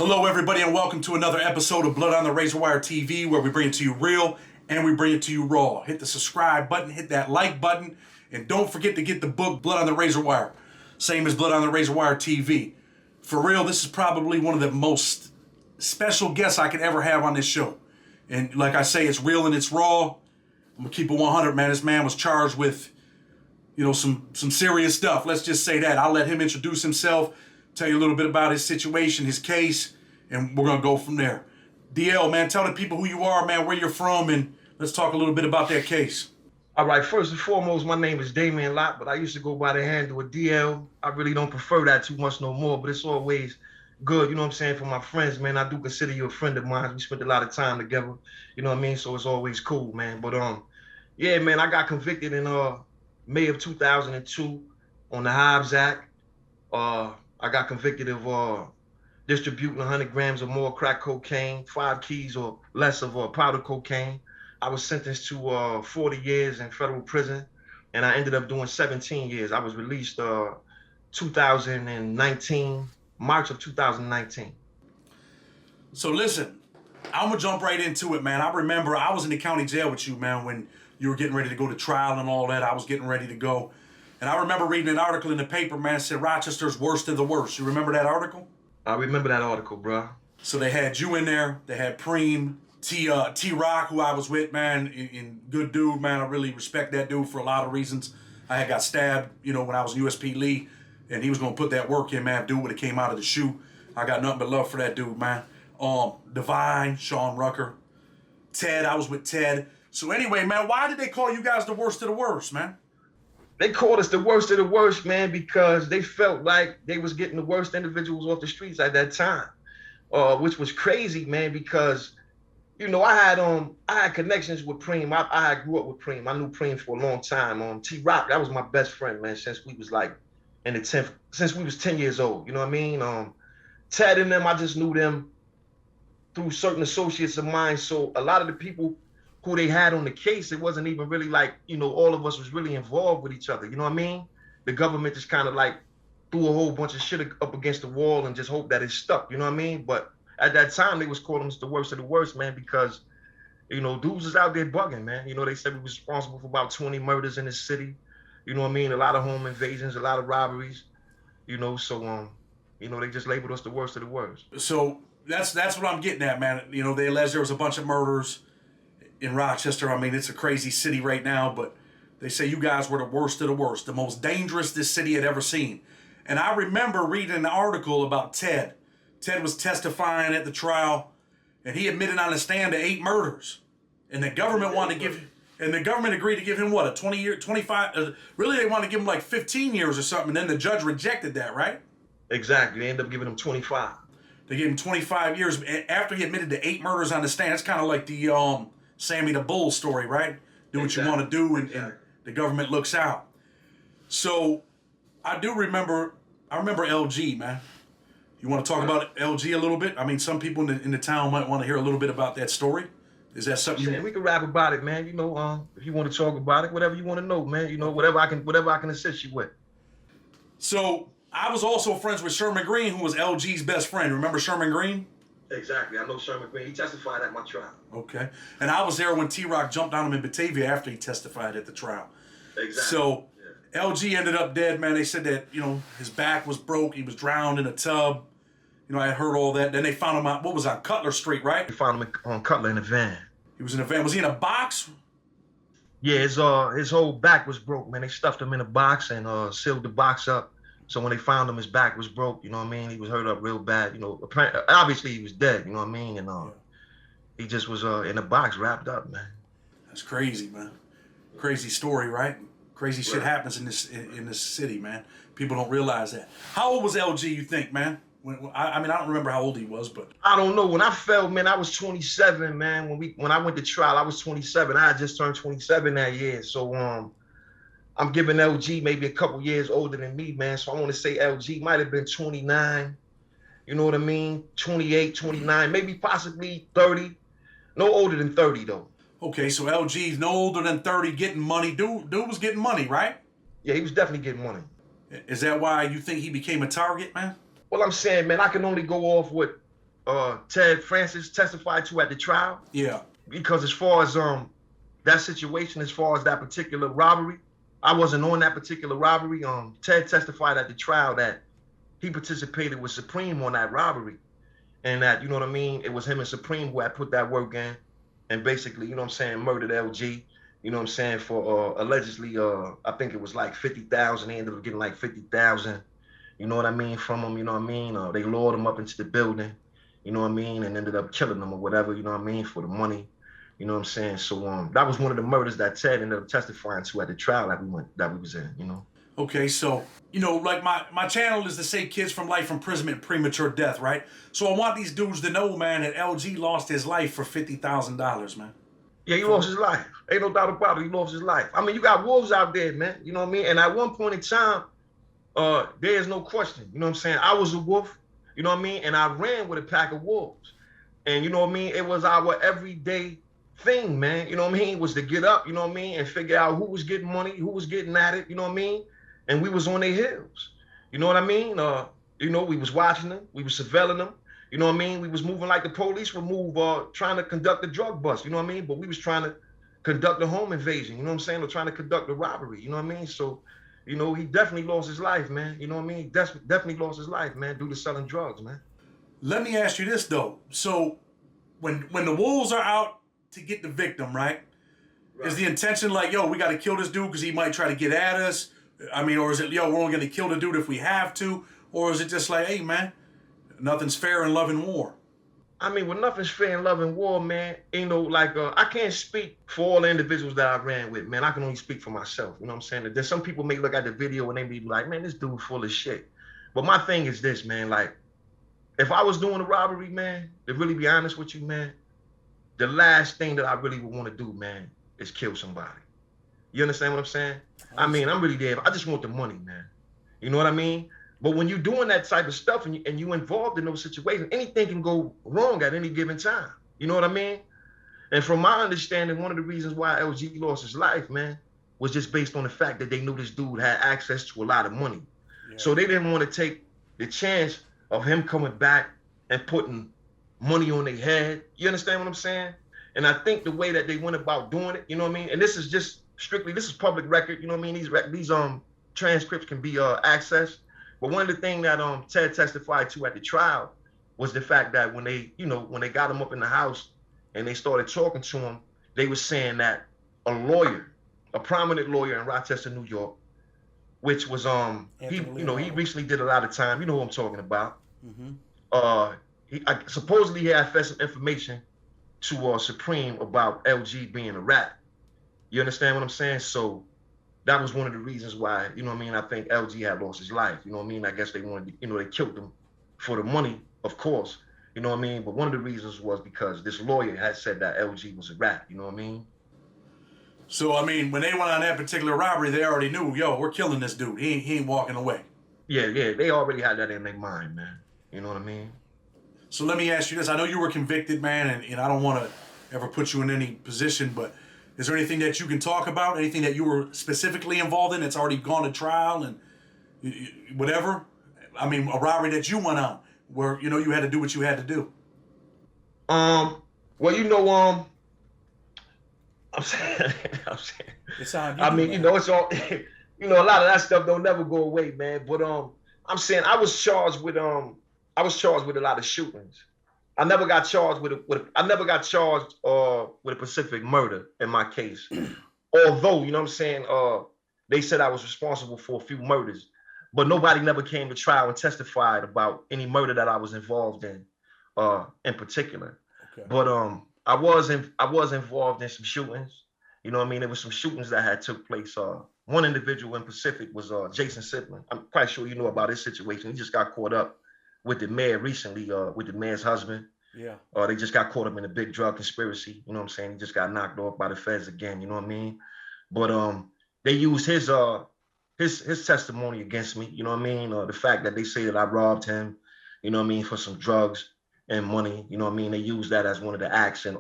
Hello, everybody, and welcome to another episode of Blood on the Razor Wire TV, where we bring it to you real and we bring it to you raw. Hit the subscribe button, hit that like button, and don't forget to get the book Blood on the Razor Wire, same as Blood on the Razor Wire TV. For real, this is probably one of the most special guests I could ever have on this show. And like I say, it's real and it's raw. I'm gonna keep it 100, man. This man was charged with, some serious stuff. Let's just say that. I'll let him introduce himself, tell you a little bit about his situation, his case, and we're gonna go from there. DL, man, tell the people who you are, man, where you're from, and let's talk a little bit about that case. All right, first and foremost, my name is Damien Lott, but I used to go by the handle of DL. I really don't prefer that too much no more, but it's always good, you know what I'm saying, for my friends, man. I do consider you a friend of mine. We spent a lot of time together, you know what I mean? So it's always cool, man. But yeah, man, I got convicted in May of 2002 on the Hobbs Act. I got convicted of distributing 100 grams or more crack cocaine, 5 keys or less of powder cocaine. I was sentenced to 40 years in federal prison, and I ended up doing 17 years. I was released 2019, March of 2019. So listen, I'm gonna jump right into it, man. I remember I was in the county jail with you, man, when you were getting ready to go to trial and all that. I was getting ready to go. And I remember reading an article in the paper, man, it said Rochester's worst of the worst. You remember that article? I remember that article, bro. So they had you in there. They had Preem, T-Rock, who I was with, man, and good dude, man. I really respect that dude for a lot of reasons. I had got stabbed, when I was USP Lee, and he was going to put that work in, man. Dude would have came out of the shoe. I got nothing but love for that dude, man. Divine, Sean Rucker, Ted, I was with Ted. So anyway, man, why did they call you guys the worst of the worst, man? They called us the worst of the worst, man, because they felt like they was getting the worst individuals off the streets at that time, which was crazy, man, because, I had connections with Preem. I grew up with Preem. I knew Preem for a long time. T-Rock, that was my best friend, man, since we was like since we was 10 years old, you know what I mean? Ted and them, I just knew them through certain associates of mine. So a lot of the people who they had on the case, it wasn't even really like, all of us was really involved with each other. You know what I mean? The government just kind of like threw a whole bunch of shit up against the wall and just hoped that it stuck. You know what I mean? But at that time, they was calling us the worst of the worst, man, because, dudes was out there bugging, man. They said we was responsible for about 20 murders in the city. You know what I mean? A lot of home invasions, a lot of robberies, so, they just labeled us the worst of the worst. So that's what I'm getting at, man. They alleged there was a bunch of murders in Rochester. I mean, it's a crazy city right now, but they say you guys were the worst of the worst, the most dangerous this city had ever seen. And I remember reading an article about Ted. Ted was testifying at the trial, and he admitted on the stand to 8 murders. And the government the government agreed to give him what, a 20-year, 25, really they wanted to give him like 15 years or something, and then the judge rejected that, right? Exactly, they ended up giving him 25. They gave him 25 years after he admitted to 8 murders on the stand. It's kind of like the Sammy the Bull story, right? Do what you want to do, and the government looks out. So I remember LG, man. You want to talk about LG a little bit? I mean, some people in the town might want to hear a little bit about that story. Is that something we can rap about it, man? If you want to talk about it, whatever you want to know, man. Whatever I can assist you with. So I was also friends with Sherman Green, who was LG's best friend. Remember Sherman Green? Exactly. I know Sherman Green. He testified at my trial. Okay. And I was there when T-Rock jumped on him in Batavia after he testified at the trial. Exactly. So LG ended up dead, man. They said that, his back was broke. He was drowned in a tub. I had heard all that. Then they found him on Cutler Street, right? They found him on Cutler in a van. He was in a van. Was he in a box? Yeah, his whole back was broke, man. They stuffed him in a box and sealed the box up. So when they found him, his back was broke, you know what I mean? He was hurt up real bad, Apparently, obviously he was dead, you know what I mean? And he just was in a box wrapped up, man. That's crazy, man. Crazy story, right? Crazy shit happens in this city, man. People don't realize that. How old was LG, you think, man? I don't remember how old he was, but I don't know. When I fell, man, I was 27, man. When I went to trial, I was 27. I had just turned 27 that year. So I'm giving LG maybe a couple years older than me, man. So I want to say LG might have been 29. You know what I mean? 28, 29, maybe possibly 30. No older than 30 though. Okay, so LG's no older than 30, getting money. Dude was getting money, right? Yeah, he was definitely getting money. Is that why you think he became a target, man? Well, I'm saying, man, I can only go off what Ted Francis testified to at the trial. Yeah. Because as far as that situation, as far as that particular robbery, I wasn't on that particular robbery. Ted testified at the trial that he participated with Supreme on that robbery, and that, you know what I mean, it was him and Supreme who had put that work in, and basically, you know what I'm saying, murdered LG. You know what I'm saying, for allegedly, I think it was like 50,000. They ended up getting like 50,000. You know what I mean, from him. You know what I mean. They lured him up into the building. You know what I mean, and ended up killing him or whatever. You know what I mean, for the money. You know what I'm saying? So that was one of the murders that Ted ended up testifying to at the trial that we was in, you know. Okay, so, you know, like my channel is to save kids from life imprisonment, premature death, right? So I want these dudes to know, man, that LG lost his life for $50,000, man. Yeah, he lost his life. Ain't no doubt about it. He lost his life. I mean, you got wolves out there, man. You know what I mean? And at one point in time, there is no question. You know what I'm saying? I was a wolf, you know what I mean? And I ran with a pack of wolves. And you know what I mean? It was our everyday thing, man. You know what I mean? Was to get up, you know what I mean, and figure out who was getting money, who was getting at it, you know what I mean? And we was on their heels. You know what I mean? You know, we was watching them, we was surveilling them, you know what I mean? We was moving like the police would move, trying to conduct a drug bust, you know what I mean? But we was trying to conduct a home invasion, you know what I'm saying? Or trying to conduct a robbery, you know what I mean? So, you know, he definitely lost his life, man. You know what I mean? He definitely lost his life, man, due to selling drugs, man. Let me ask you this, though. So when the wolves are out to get the victim, right? Is the intention like, yo, we got to kill this dude because he might try to get at us? I mean, or is it, yo, we're only going to kill the dude if we have to? Or is it just like, hey, man, nothing's fair in love and war? I mean, well, nothing's fair in love and war, man. You know, like, I can't speak for all the individuals that I ran with, man. I can only speak for myself. You know what I'm saying? There's some people may look at the video and they be like, man, this dude full of shit. But my thing is this, man, like, if I was doing a robbery, man, to really be honest with you, man, the last thing that I really would want to do, man, is kill somebody. You understand what I'm saying? I mean, I'm really there. I just want the money, man. You know what I mean? But when you're doing that type of stuff and you involved in those situations, anything can go wrong at any given time. You know what I mean? And from my understanding, one of the reasons why LG lost his life, man, was just based on the fact that they knew this dude had access to a lot of money. Yeah. So they didn't want to take the chance of him coming back and putting money on their head. You understand what I'm saying? And I think the way that they went about doing it, you know what I mean? And this is just strictly, this is public record, you know what I mean? These transcripts can be accessed. But one of the things that Ted testified to at the trial was the fact that when they, you know, when they got him up in the house and they started talking to him, they were saying that a lawyer, a prominent lawyer in Rochester, New York, which was he recently did a lot of time. You know who I'm talking about. Mm-hmm. Supposedly he had fed some information to Supreme about LG being a rat. You understand what I'm saying? So that was one of the reasons why, you know what I mean, I think LG had lost his life. You know what I mean? I guess they wanted to, you know, they killed him for the money, of course. You know what I mean? But one of the reasons was because this lawyer had said that LG was a rat. You know what I mean? So, I mean, when they went on that particular robbery, they already knew, yo, we're killing this dude. He ain't walking away. Yeah. They already had that in their mind, man. You know what I mean? So let me ask you this. I know you were convicted, man, and I don't want to ever put you in any position, but is there anything that you can talk about? Anything that you were specifically involved in that's already gone to trial and whatever? I mean, a robbery that you went on where, you know, you had to do what you had to do. Well, you know, I'm saying, it's on you, I mean, man. You know, it's all, you know, a lot of that stuff don't never go away, man. But I'm saying I was charged with a lot of shootings. I never got charged with a specific murder in my case. Although, you know what I'm saying, they said I was responsible for a few murders, but nobody never came to trial and testified about any murder that I was involved in particular. Okay. But I was involved in some shootings. You know what I mean? There was some shootings that had took place. One individual in Pacific was Jason Sidman. I'm quite sure you know about his situation. He just got caught up with the mayor recently, with the mayor's husband. Yeah. They just got caught up in a big drug conspiracy. You know what I'm saying? He just got knocked off by the feds again. You know what I mean? But they used his testimony against me. You know what I mean? The fact that they say that I robbed him. You know what I mean? For some drugs and money. You know what I mean? They used that as one of the acts and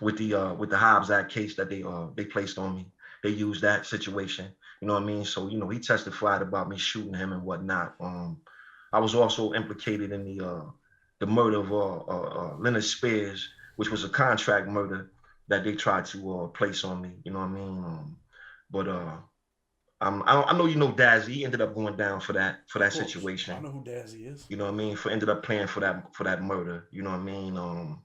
with the Hobbs Act case that they placed on me. They used that situation. You know what I mean? So you know he testified about me shooting him and whatnot. I was also implicated in the the murder of Leonard Spears, which was a contract murder that they tried to place on me. You know what I mean? But I know you know Dazzy. He ended up going down for that situation. I know who Dazzy is. You know what I mean? Ended up playing for that murder. You know what I mean?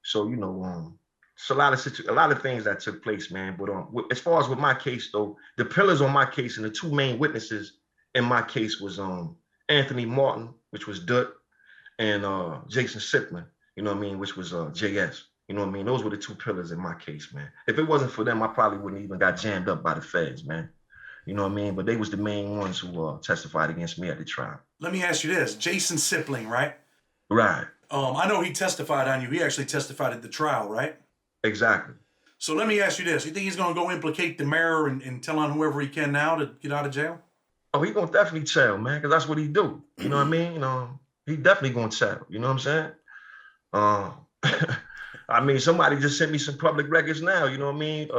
So you know, it's a lot of things that took place, man. But as far as with my case though, the pillars on my case and the two main witnesses in my case was Anthony Martin, which was Dut, and Jason Sipman, you know what I mean, which was JS. You know what I mean? Those were the two pillars in my case, man. If it wasn't for them, I probably wouldn't even got jammed up by the feds, man. You know what I mean? But they was the main ones who testified against me at the trial. Let me ask you this. Jason Sipling, right? Right. I know he testified on you. He actually testified at the trial, right? Exactly. So let me ask you this. You think he's going to go implicate the mayor and tell on whoever he can now to get out of jail? Oh, he gonna definitely tell, man, because that's what he do. You know what I mean? You know, he definitely gonna tell. You know what I'm saying? I mean, somebody just sent me some public records now. You know what I mean?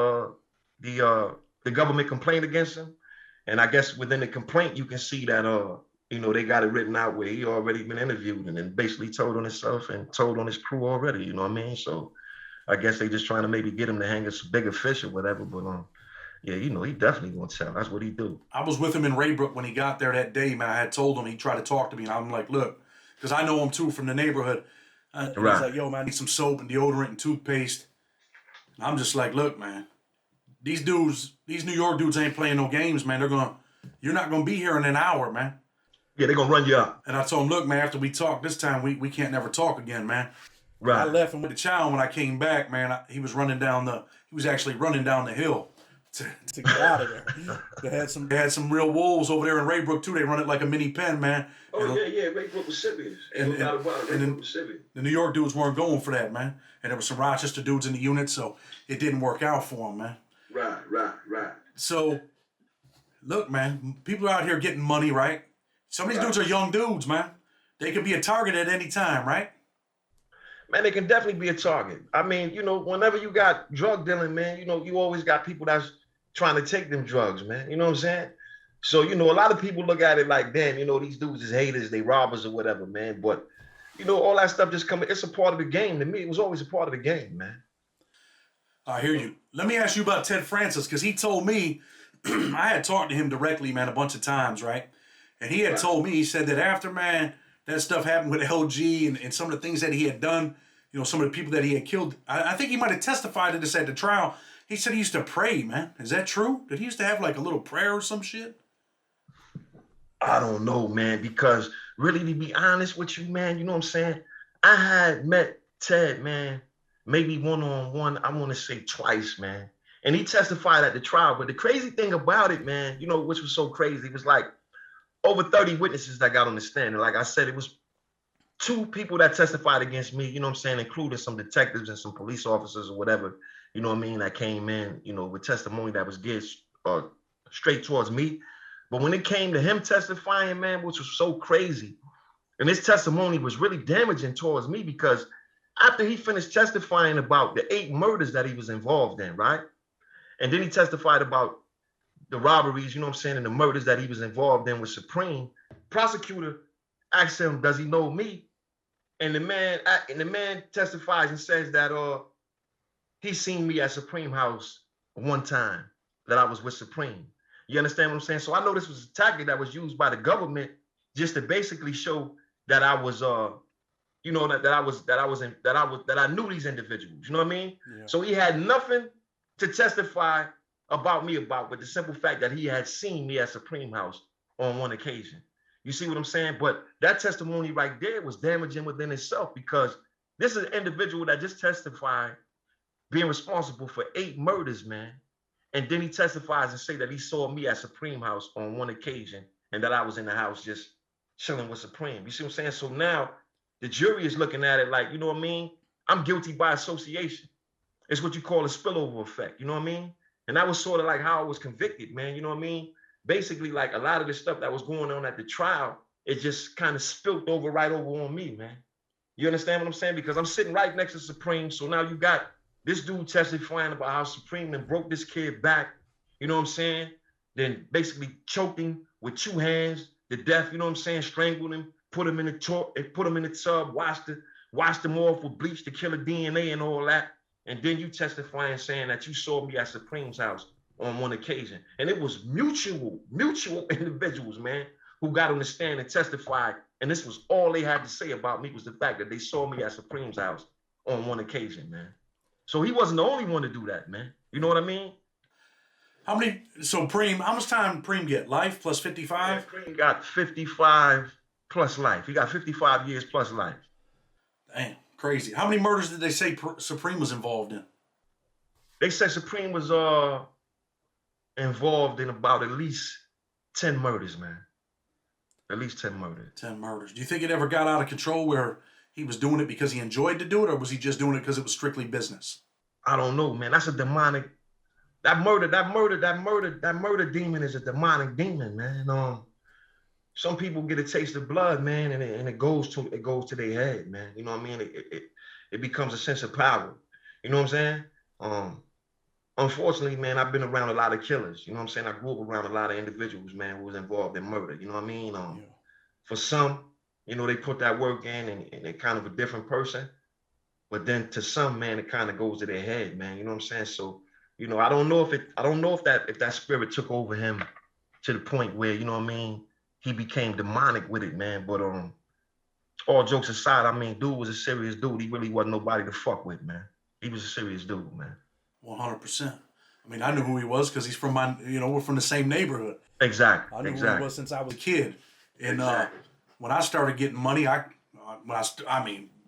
The government complained against him, and I guess within the complaint you can see that you know, they got it written out where he already been interviewed and then basically told on himself and told on his crew already. You know what I mean? So I guess they just trying to maybe get him to hang us bigger fish or whatever. But yeah, you know, he definitely gonna tell. That's what he do. I was with him in Raybrook when he got there that day, man. I had told him, he tried to talk to me, and I'm like, look, because I know him too from the neighborhood. And he's like, yo, man, I need some soap and deodorant and toothpaste. And I'm just like, look, man, these New York dudes ain't playing no games, man. You're not gonna be here in an hour, man. Yeah, they're gonna run you up. And I told him, look, man, after we talk this time, we can't never talk again, man. Right. I left him with the child. When I came back, man, he was actually running down the hill to get out of there. They had some real wolves over there in Raybrook too. They run it like a mini pen, man. Oh, yeah, Raybrook was serious. And the New York dudes weren't going for that, man. And there were some Rochester dudes in the unit, so it didn't work out for them, man. Right. So, look, man, people are out here getting money, right? Some of these dudes are young dudes, man. They could be a target at any time, right? Man, they can definitely be a target. I mean, you know, whenever you got drug dealing, man, you know, you always got people that's trying to take them drugs, man. You know what I'm saying? So, you know, a lot of people look at it like, damn, you know, these dudes is haters, they robbers or whatever, man. But, you know, all that stuff just coming, it's a part of the game. To me, it was always a part of the game, man. I hear you. Let me ask you about Ted Francis, because he told me, I had talked to him directly, man, a bunch of times, right? And he had told me, he said that after, man, that stuff happened with LG and some of the things that he had done, you know, some of the people that he had killed. I think he might have testified to this at the trial. He said he used to pray, man. Is that true? Did he used to have like a little prayer or some shit? I don't know, man, because really, to be honest with you, man, you know what I'm saying? I had met Ted, man, maybe one-on-one, I want to say twice, man. And he testified at the trial. But the crazy thing about it, man, you know, which was so crazy, it was like over 30 witnesses that got on the stand. And like I said, it was 2 people that testified against me, you know what I'm saying, including some detectives and some police officers or whatever, you know what I mean, that came in, you know, with testimony that was geared straight towards me. But when it came to him testifying, man, which was so crazy, and his testimony was really damaging towards me because after he finished testifying about the 8 murders that he was involved in, right? And then he testified about the robberies, you know what I'm saying, and the murders that he was involved in with Supreme. Prosecutor asked him, does he know me? And the man testifies and says that he seen me at Supreme House one time that I was with Supreme. You understand what I'm saying? So I know this was a tactic that was used by the government just to basically show that I was you know, that I knew these individuals. You know what I mean? Yeah. So he had nothing to testify about me about, but the simple fact that he had seen me at Supreme House on one occasion. You see what I'm saying? But that testimony right there was damaging within itself because this is an individual that just testified being responsible for 8 murders, man. And then he testifies and say that he saw me at Supreme House on one occasion and that I was in the house just chilling with Supreme. You see what I'm saying? So now the jury is looking at it like, you know what I mean? I'm guilty by association. It's what you call a spillover effect. You know what I mean? And that was sort of like how I was convicted, man. You know what I mean? Basically, like a lot of the stuff that was going on at the trial, it just kind of spilled over right over on me, man. You understand what I'm saying? Because I'm sitting right next to Supreme. So now you got this dude testifying about how Supreme then broke this kid back. You know what I'm saying? Then basically choked him with 2 hands to death, you know what I'm saying? Strangled him, put them in the tub, wash them off with bleach to kill the DNA and all that. And then you testifying saying that you saw me at Supreme's house on one occasion. And it was mutual individuals, man, who got on the stand and testified. And this was all they had to say about me, was the fact that they saw me at Supreme's house on one occasion, man. So he wasn't the only one to do that, man. You know what I mean? How much time Preem get? Life plus 55? Yeah, Preem got 55 plus life. He got 55 years plus life. Damn, crazy. How many murders did they say Supreme was involved in? They said Supreme was involved in about at least 10 murders, man. At least 10 murders. 10 murders. Do you think it ever got out of control where he was doing it because he enjoyed to do it, or was he just doing it because it was strictly business? I don't know, man. That's a demonic. That murder demon is a demonic demon, man. Some people get a taste of blood, man, and it goes to their head, man. You know what I mean? It becomes a sense of power. You know what I'm saying? Unfortunately, man, I've been around a lot of killers. You know what I'm saying? I grew up around a lot of individuals, man, who was involved in murder. You know what I mean? For some, you know, they put that work in and they're kind of a different person. But then to some, man, it kind of goes to their head, man. You know what I'm saying? So, you know, I don't know if that spirit took over him to the point where, you know what I mean, he became demonic with it, man. But all jokes aside, I mean, dude was a serious dude. He really wasn't nobody to fuck with, man. He was a serious dude, man. 100%. I mean, I knew who he was because he's from we're from the same neighborhood. Exactly. I knew who he was since I was a kid. And when I started getting money,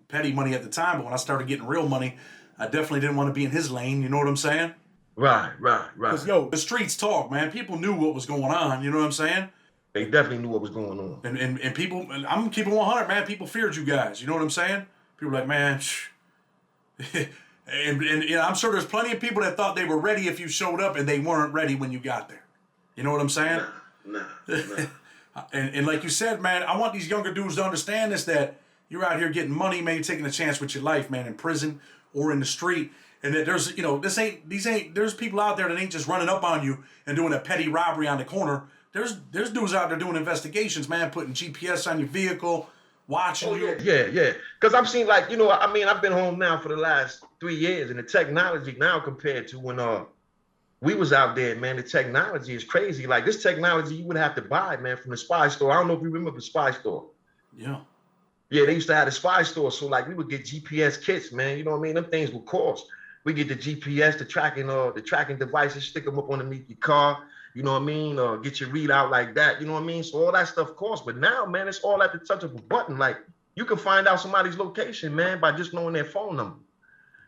petty money at the time, but when I started getting real money, I definitely didn't want to be in his lane. You know what I'm saying? Right. Because, the streets talk, man. People knew what was going on. You know what I'm saying? They definitely knew what was going on. And people, I'm keeping 100, man. People feared you guys. You know what I'm saying? People were like, man, and I'm sure there's plenty of people that thought they were ready if you showed up, and they weren't ready when you got there. You know what I'm saying? Nah. and like you said, man, I want these younger dudes to understand this, that you're out here getting money, man, you're taking a chance with your life, man, in prison or in the street. And that there's, there's people out there that ain't just running up on you and doing a petty robbery on the corner. There's dudes out there doing investigations, man, putting GPS on your vehicle, watching you. Yeah. Because I've seen, like, you know, I mean, I've been home now for the last 3 years, and the technology now compared to when we was out there, man, the technology is crazy. Like, this technology you would have to buy, man, from the spy store. I don't know if you remember the spy store. Yeah. Yeah, they used to have the spy store. So, like, we would get GPS kits, man. You know what I mean? Them things would cost. We get the GPS, the tracking devices, stick them up underneath your car. You know what I mean? Get your readout like that. You know what I mean? So all that stuff costs. But now, man, it's all at the touch of a button. Like, you can find out somebody's location, man, by just knowing their phone number.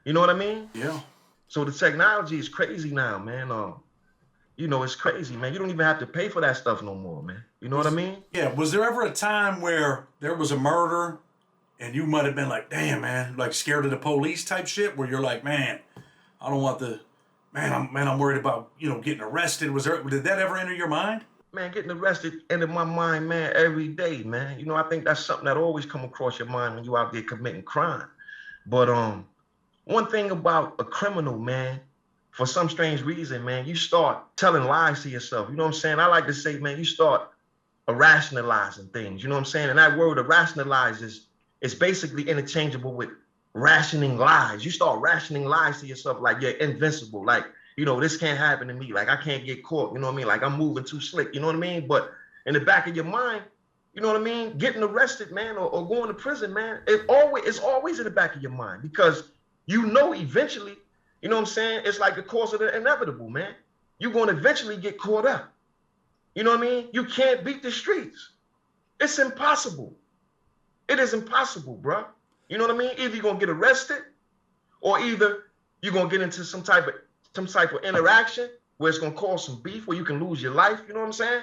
You know what I mean? Yeah. So the technology is crazy now, man. It's crazy, man. You don't even have to pay for that stuff no more, man. You know what I mean? Yeah. Was there ever a time where there was a murder and you might have been like, damn, man, like scared of the police type shit, where you're like, man, I don't want the... I'm worried about, getting arrested. Did that ever enter your mind? Man, getting arrested entered my mind, man, every day, man. You know, I think that's something that always come across your mind when you out there committing crime. But one thing about a criminal, man, for some strange reason, man, you start telling lies to yourself. You know what I'm saying? I like to say, man, you start rationalizing things. You know what I'm saying? And that word rationalize is basically interchangeable with rationing lies. You start rationing lies to yourself, like you're invincible, like, this can't happen to me, like I can't get caught, you know what I mean, like I'm moving too slick, you know what I mean? But in the back of your mind, you know what I mean, getting arrested, man, or going to prison, man, it's always in the back of your mind, because eventually, you know what I'm saying, it's like the course of the inevitable, man. You're going to eventually get caught up. You know what I mean? You can't beat the streets. It's impossible. It is impossible, bro. You know what I mean? Either you're gonna get arrested, or either you're gonna get into some type of interaction where it's gonna cause some beef, where you can lose your life. You know what I'm saying?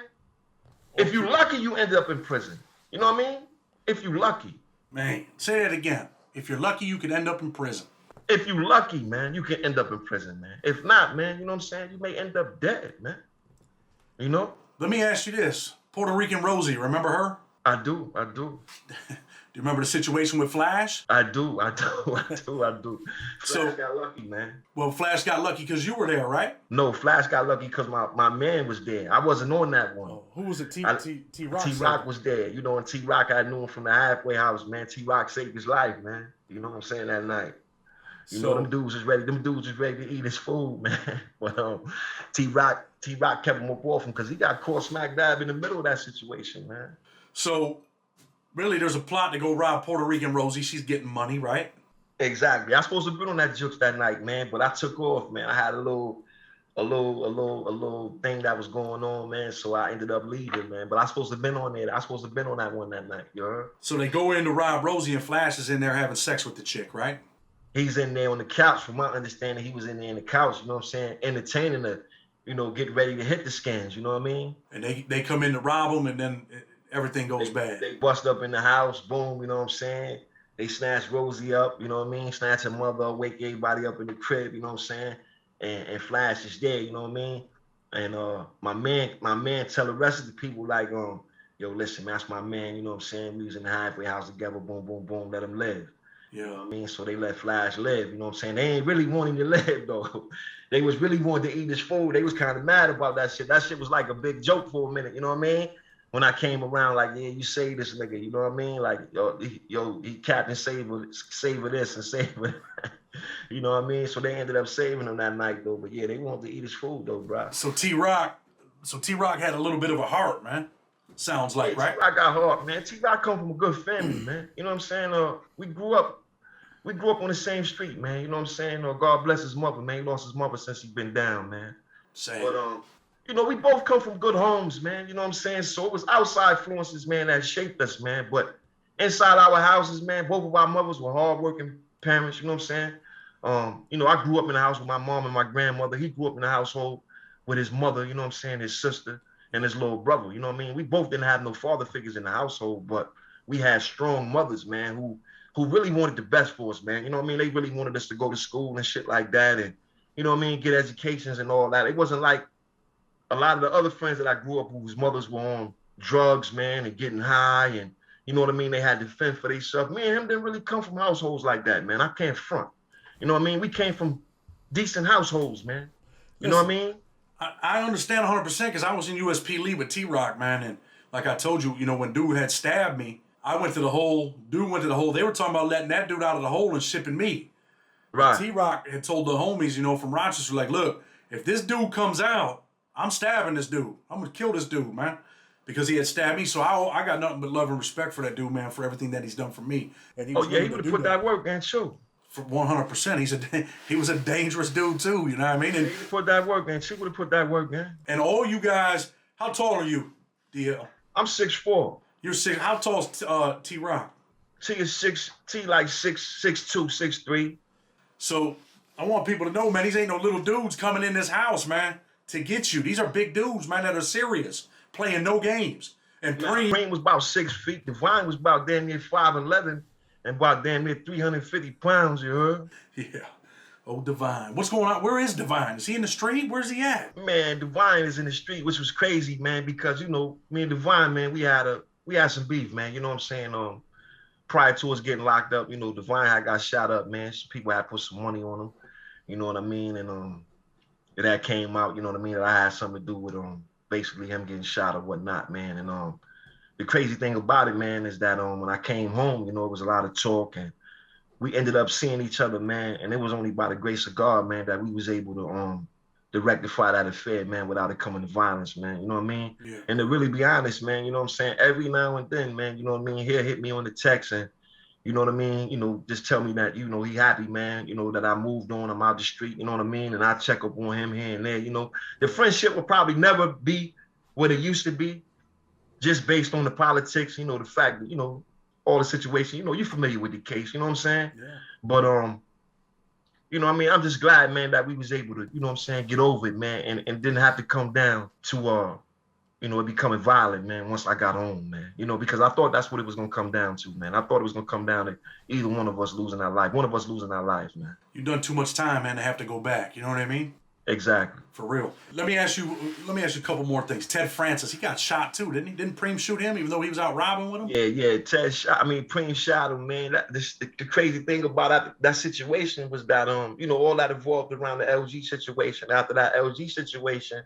If you're lucky, you end up in prison. You know what I mean? If you're lucky. Man, say that again. If you're lucky, you could end up in prison. If you're lucky, man, you can end up in prison, man. If not, man, you know what I'm saying? You may end up dead, man. You know? Let me ask you this. Puerto Rican Rosie, remember her? I do. Do you remember the situation with Flash? I do. So Flash got lucky, man. well, Flash got lucky because you were there, right? No, Flash got lucky because my man was there. I wasn't on that one. Oh, who was it? T Rock. T Rock was there, you know, and T Rock, I knew him from the halfway house, man. T Rock saved his life, man. You know what I'm saying, that night. You know, them dudes was ready to eat his food, man. But T Rock kept him up off him because he got caught smack dab in the middle of that situation, man. So really there's a plot to go rob Puerto Rican Rosie. She's getting money, right? Exactly. I was supposed to have been on that jukes that night, man, but I took off, man. I had a little thing that was going on, man. So I ended up leaving, man. But I was supposed to have been on there. I was supposed to have been on that one that night, you heard? So they go in to rob Rosie and Flash is in there having sex with the chick, right? He's in there on the couch. From my understanding, he was in there on the couch, you know what I'm saying? Entertaining her, you know, getting ready to hit the scans, you know what I mean? And they come in to rob him and then everything goes bad. They bust up in the house, boom, you know what I'm saying? They snatch Rosie up, you know what I mean? Snatch her mother, wake everybody up in the crib, you know what I'm saying? And Flash is there, you know what I mean? And my man tell the rest of the people like, yo, listen, man, that's my man, you know what I'm saying? We was in the halfway house together, boom, boom, boom, let him live. Yeah. You know what I mean? So they let Flash live, you know what I'm saying? They ain't really wanting to live, though. They was really wanting to eat his food. They was kind of mad about that shit. That shit was like a big joke for a minute, you know what I mean? When I came around, like, yeah, you say this nigga, you know what I mean? Like, he Captain Savor this and Savor that. You know what I mean? So they ended up saving him that night, though. But yeah, they wanted to eat his food, though, bro. So T-Rock had a little bit of a heart, man. Sounds like, right? T-Rock got heart, man. T-Rock come from a good family, man. You know what I'm saying? We grew up on the same street, man. You know what I'm saying? God bless his mother, man. He lost his mother since he been down, man. Same. But you know, we both come from good homes, man. You know what I'm saying? So it was outside influences, man, that shaped us, man. But inside our houses, man, both of our mothers were hardworking parents. You know what I'm saying? You know, I grew up in the house with my mom and my grandmother. He grew up in the household with his mother, you know what I'm saying, his sister and his little brother. You know what I mean? We both didn't have no father figures in the household, but we had strong mothers, man, who really wanted the best for us, man. You know what I mean? They really wanted us to go to school and shit like that and, you know what I mean, get educations and all that. It wasn't like a lot of the other friends that I grew up whose mothers were on drugs, man, and getting high and, you know what I mean, they had to fend for themselves. Me and him didn't really come from households like that, man. I can't front. You know what I mean? We came from decent households, man. You know what I mean? I understand 100% because I was in USP Lee with T-Rock, man. And like I told you, you know, when dude had stabbed me, I went to the hole. Dude went to the hole. They were talking about letting that dude out of the hole and shipping me. Right. T-Rock had told the homies, you know, from Rochester, like, look, if this dude comes out, I'm stabbing this dude. I'm going to kill this dude, man. Because he had stabbed me. So I got nothing but love and respect for that dude, man, for everything that he's done for me. And he he would have put that work, man, sure. For 100%. He was a dangerous dude, too. You know what I mean? And he put that work, man. She would have put that work, man. And all you guys, how tall are you, DL? I'm 6'4". You're 6. How tall's T-Rock? T is 6. T like 6'2", 6'3". So I want people to know, man, these ain't no little dudes coming in this house, man, to get you. These are big dudes, man, that are serious, playing no games. And Preem was about 6 feet. Divine was about damn near 5'11", and about damn near 350 pounds, you heard? Yeah. Oh, Divine. What's going on? Where is Divine? Is he in the street? Where's he at? Man, Divine is in the street, which was crazy, man, because, you know, me and Divine, man, we had some beef, man. You know what I'm saying? Prior to us getting locked up, you know, Divine had got shot up, man. Some people had put some money on him. You know what I mean? And that came out, you know what I mean, that I had something to do with basically him getting shot or whatnot, man. And the crazy thing about it, man, is that when I came home, you know, it was a lot of talk and we ended up seeing each other, man. And it was only by the grace of God, man, that we was able to rectify that affair, man, without it coming to violence, man. You know what I mean? Yeah. And to really be honest, man, you know what I'm saying? Every now and then, man, you know what I mean? He'll hit me on the text and, you know what I mean? You know, just tell me that, you know, he happy, man, you know, that I moved on, I'm out the street, you know what I mean? And I check up on him here and there, you know. The friendship will probably never be what it used to be, just based on the politics, you know, the fact that, you know, all the situation, you know, you're familiar with the case, you know what I'm saying? Yeah. But, you know what I mean? I'm just glad, man, that we was able to, you know what I'm saying, get over it, man, and didn't have to come down to, you know, it becoming violent, man, once I got home, man. You know, because I thought that's what it was going to come down to, man. I thought it was going to come down to either one of us losing our life, man. You've done too much time, man, to have to go back. You know what I mean? Exactly. For real. Let me ask you a couple more things. Ted Francis, he got shot too, didn't he? Didn't Preem shoot him even though he was out robbing with him? Yeah. Preem shot him, man. The crazy thing about that situation was that all that evolved around the LG situation. After that LG situation,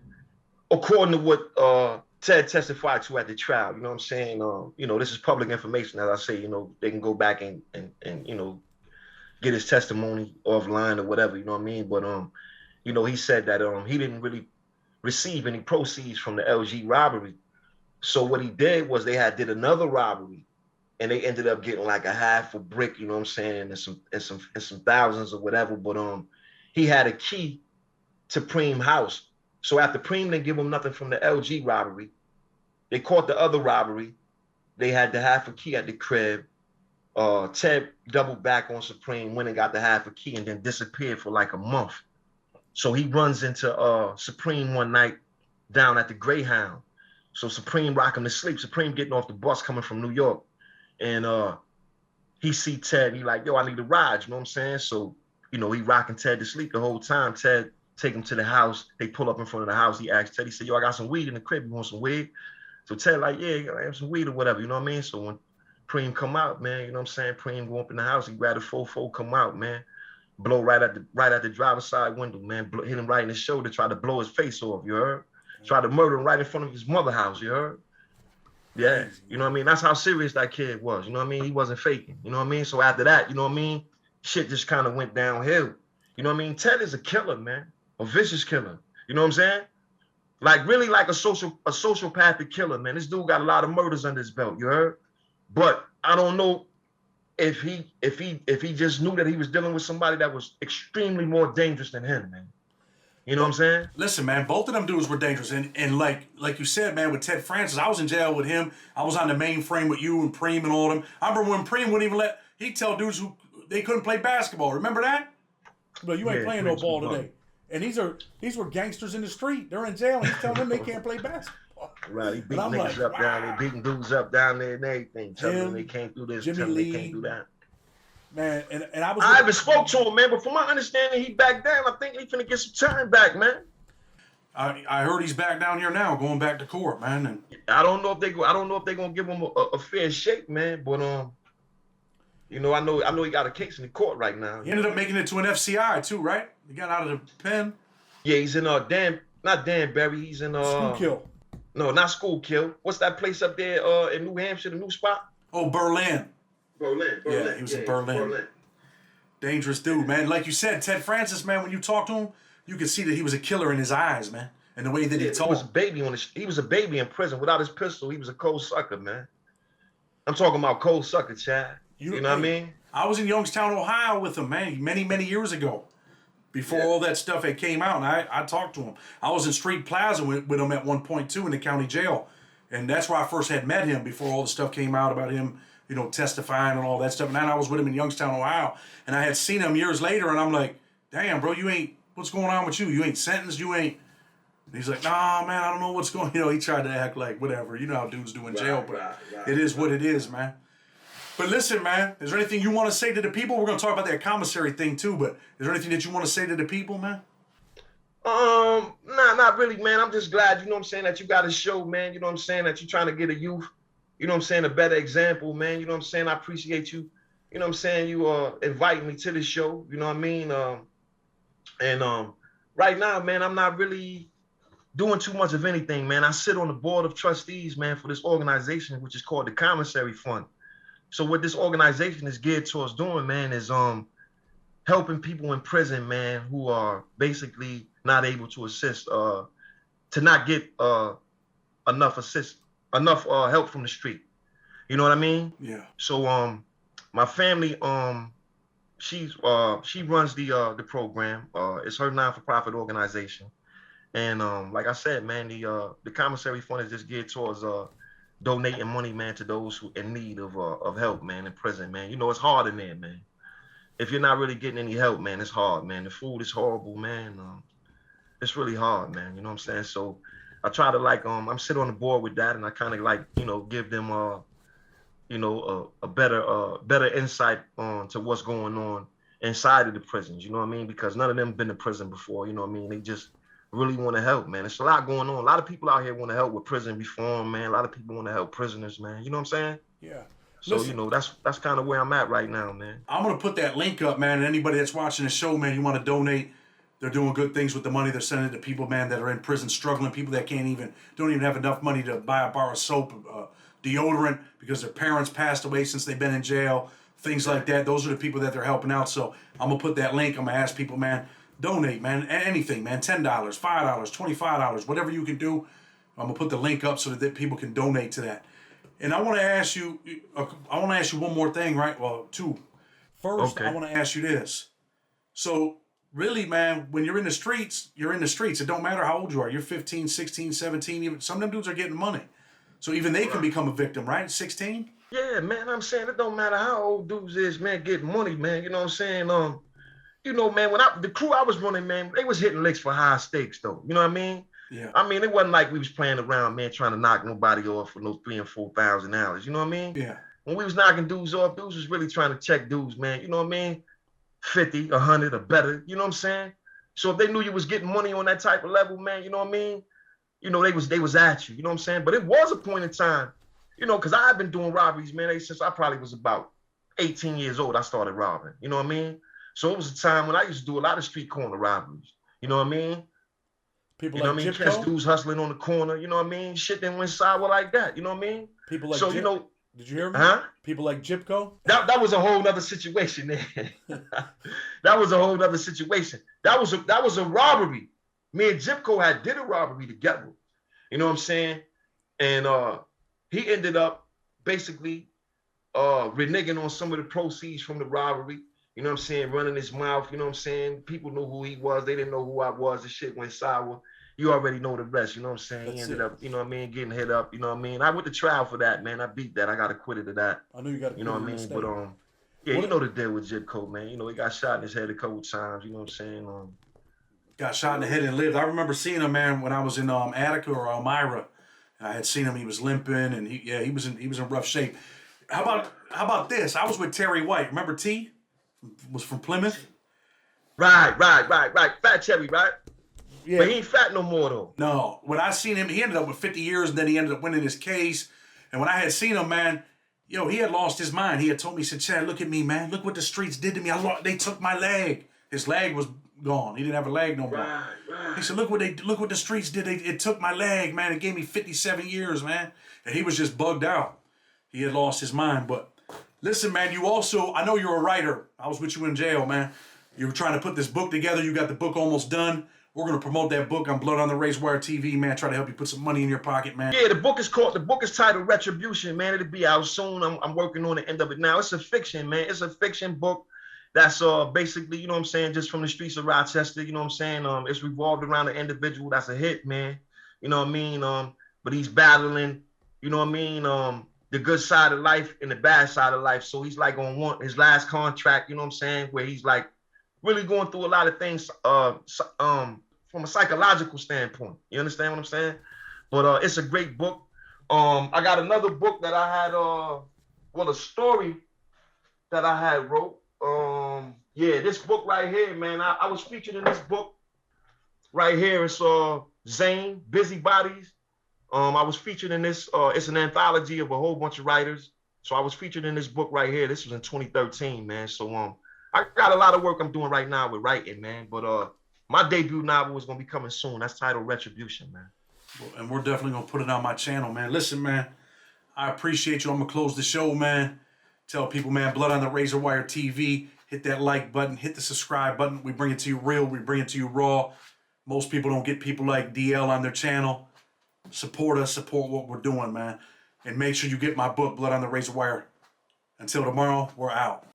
according to what Ted testified to at the trial, you know what I'm saying? This is public information, as I say, they can go back and get his testimony offline or whatever, you know what I mean? But he said that he didn't really receive any proceeds from the LG robbery. So what he did was they did another robbery, and they ended up getting like a half a brick, you know what I'm saying, and some thousands or whatever. But he had a key to Preem house. So after Preem didn't give him nothing from the LG robbery, they caught the other robbery. They had the half a key at the crib. Ted doubled back on Supreme, went and got the half a key, and then disappeared for like a month. So he runs into Supreme one night down at the Greyhound. So Supreme rock him to sleep. Supreme getting off the bus coming from New York. And he see Ted. He like, yo, I need a ride. You know what I'm saying? So, he rocking Ted to sleep the whole time. Ted take him to the house. They pull up in front of the house. He asks Ted, he said, yo, I got some weed in the crib. You want some weed? So Ted like, yeah, I have some weed or whatever. You know what I mean? So when Preem come out, man, you know what I'm saying? Preem go up in the house. He grab the 4-4, come out, man. Blow right at the driver's side window, man. Hit him right in the shoulder, try to blow his face off, you heard? Try to murder him right in front of his mother house, you heard? Yeah, you know what I mean? That's how serious that kid was, you know what I mean? He wasn't faking, you know what I mean? So after that, you know what I mean? Shit just kind of went downhill. You know what I mean? Ted is a killer, man. A vicious killer. You know what I'm saying? Like really like a sociopathic killer, man. This dude got a lot of murders under his belt, you heard? But I don't know if he just knew that he was dealing with somebody that was extremely more dangerous than him, man. You know what I'm saying? Listen, man, both of them dudes were dangerous. And like you said, man, with Ted Francis, I was in jail with him. I was on the mainframe with you and Preem and all them. I remember when Preem wouldn't even he'd tell dudes who they couldn't play basketball. Remember that? But you ain't playing no ball today. And these were gangsters in the street. They're in jail and he's telling them they can't play basketball. Right, he beating niggas up down there, beating dudes up down there and everything. Telling them they can't do this, telling them they can't do that. Man, and I haven't spoke to him, man, but from my understanding, he back down. I think he finna get some time back, man. I heard he's back down here now, going back to court, man. And I don't know if they're gonna give him a fair shake, man. But I know he got a case in the court right now. He ended up making it to an FCI too, right? He got out of the pen. Yeah, he's in not Danbury. He's in Schuylkill. No, not Schuylkill. What's that place up there in New Hampshire, the new spot? Oh, Berlin. Berlin. Yeah, he was in Berlin. Dangerous dude, man. Like you said, Ted Francis, man, when you talk to him, you could see that he was a killer in his eyes, man. And the way that he told. He was a baby in prison. Without his pistol, he was a cold sucker, man. I'm talking about cold sucker, Chad. You know what I mean? I was in Youngstown, Ohio with him, man, many, many years ago. Before all that stuff had came out, and I talked to him. I was in Street Plaza with him at one point, too, in the county jail. And that's where I first had met him before all the stuff came out about him, testifying and all that stuff. And then I was with him in Youngstown, Ohio. And I had seen him years later, and I'm like, damn, bro, what's going on with you? You ain't sentenced, you ain't. And he's like, nah, man, I don't know what's going on. He tried to act like whatever. You know how dudes do in jail, but it is what it is, man. But listen, man, is there anything you want to say to the people? We're going to talk about that commissary thing, too, but is there anything that you want to say to the people, man? Nah, not really, man. I'm just glad, you know what I'm saying, that you got a show, man. You know what I'm saying, that you're trying to get a youth, you know what I'm saying, a better example, man. You know what I'm saying? I appreciate you, you know what I'm saying, you inviting me to the show, you know what I mean? Right now, man, I'm not really doing too much of anything, man. I sit on the board of trustees, man, for this organization, which is called the Commissary Fund. So what this organization is geared towards doing, man, is helping people in prison, man, who are basically not able to assist, to not get enough help from the street. You know what I mean? Yeah. So my family, she runs the program. It's her non-for-profit organization, and like I said, man, the Commissary Fund is just geared towards donating money, man, to those who in need of help, man, in prison, man. You know, it's hard in there, man. If you're not really getting any help, man, it's hard, man. The food is horrible, man. It's really hard, man. You know what I'm saying? So I try to I'm sitting on the board with that, and I kind of give them a better insight on to what's going on inside of the prisons, you know what I mean? Because none of them been to prison before, you know what I mean? They just really want to help, man. There's a lot going on. A lot of people out here want to help with prison reform, man. A lot of people want to help prisoners, man. You know what I'm saying? Yeah. So, you know, that's kind of where I'm at right now, man. I'm going to put that link up, man. And anybody that's watching the show, man, you want to donate, they're doing good things with the money. They're sending it to people, man, that are in prison struggling, people that don't even have enough money to buy a bar of soap, deodorant, because their parents passed away since they've been in jail, things like that. Those are the people that they're helping out. So I'm going to put that link. I'm going to ask people, man, donate, man, anything, man, $10, $5, $25, whatever you can do. I'm going to put the link up so that people can donate to that. And I want to ask you one more thing, right? Well, two. First, okay. I want to ask you this. So, really, man, when you're in the streets, you're in the streets. It don't matter how old you are. You're 15, 16, 17. Even some of them dudes are getting money. So even they can become a victim, right? 16? Yeah, man, I'm saying it don't matter how old dudes is, man, getting money, man. You know what I'm saying? You know, man, the crew I was running, man, they was hitting licks for high stakes, though. You know what I mean? Yeah. I mean, it wasn't like we was playing around, man, trying to knock nobody off for no $3,000 and $4,000. You know what I mean? Yeah. When we was knocking dudes off, dudes was really trying to check dudes, man. You know what I mean? 50, 100 or better. You know what I'm saying? So if they knew you was getting money on that type of level, man, you know what I mean? You know, they was at you. You know what I'm saying? But it was a point in time, you know, because I've been doing robberies, man, since I probably was about 18 years old. I started robbing. You know what I mean? So it was a time when I used to do a lot of street corner robberies. You know what I mean? People you know like what I mean? Catch dudes hustling on the corner. You know what I mean? Shit then went sour like that. You know what I mean? People like you know. Did you hear me? Huh? People like Gypco? That was a whole nother situation, man. That was a whole nother situation. That was a robbery. Me and Gypco did a robbery together. You know what I'm saying? And he ended up basically reneging on some of the proceeds from the robbery. You know what I'm saying? Running his mouth. You know what I'm saying? People knew who he was. They didn't know who I was. The shit went sour. You already know the rest. You know what I'm saying? He ended up, you know what I mean, getting hit up. You know what I mean? I went to trial for that, man. I beat that. I got acquitted of that. I knew you got acquitted. You know what I mean? But yeah, you know the deal with Gypco, man. You know, he got shot in his head a couple times. You know what I'm saying? Got shot in the head and lived. I remember seeing him, man, when I was in Attica or Elmira. I had seen him. He was limping, and he was in rough shape. How about this? I was with Terry White. Remember T? Was from Plymouth. Right. Fat Terry, right? Yeah. But he ain't fat no more though. No. When I seen him, he ended up with 50 years, and then he ended up winning his case. And when I had seen him, man, he had lost his mind. He had told me, he said, Chad, look at me, man. Look what the streets did to me. They took my leg. His leg was gone. He didn't have a leg no more. Right. He said, look what the streets did. It took my leg, man. It gave me 57 years, man. And he was just bugged out. He had lost his mind. But listen, man, I know you're a writer. I was with you in jail, man. You were trying to put this book together. You got the book almost done. We're going to promote that book on Blood on the Razor Wire TV, man. Try to help you put some money in your pocket, man. Yeah, the book is titled Retribution, man. It'll be out soon. I'm working on the end of it now. It's a fiction, man. It's a fiction book that's basically, you know what I'm saying, just from the streets of Rochester, you know what I'm saying? It's revolved around an individual that's a hit, man. You know what I mean? But he's battling, you know what I mean, the good side of life and the bad side of life. So he's like on his last contract, you know what I'm saying, where he's like really going through a lot of things from a psychological standpoint. You understand what I'm saying? But it's a great book. I got another book that I had, a story that I had wrote. Yeah, this book right here, man. I was featured in this book right here. It's Zane, Busybodies. I was featured in this. It's an anthology of a whole bunch of writers. So I was featured in this book right here. This was in 2013, man. So I got a lot of work I'm doing right now with writing, man. But my debut novel is gonna be coming soon. That's titled Retribution, man. And we're definitely gonna put it on my channel, man. Listen, man, I appreciate you. I'm gonna close the show, man. Tell people, man, Blood on the Razor Wire TV. Hit that like button, hit the subscribe button. We bring it to you real, we bring it to you raw. Most people don't get people like DL on their channel. Support us, support what we're doing, man. And make sure you get my book, Blood on the Razor Wire. Until tomorrow, we're out.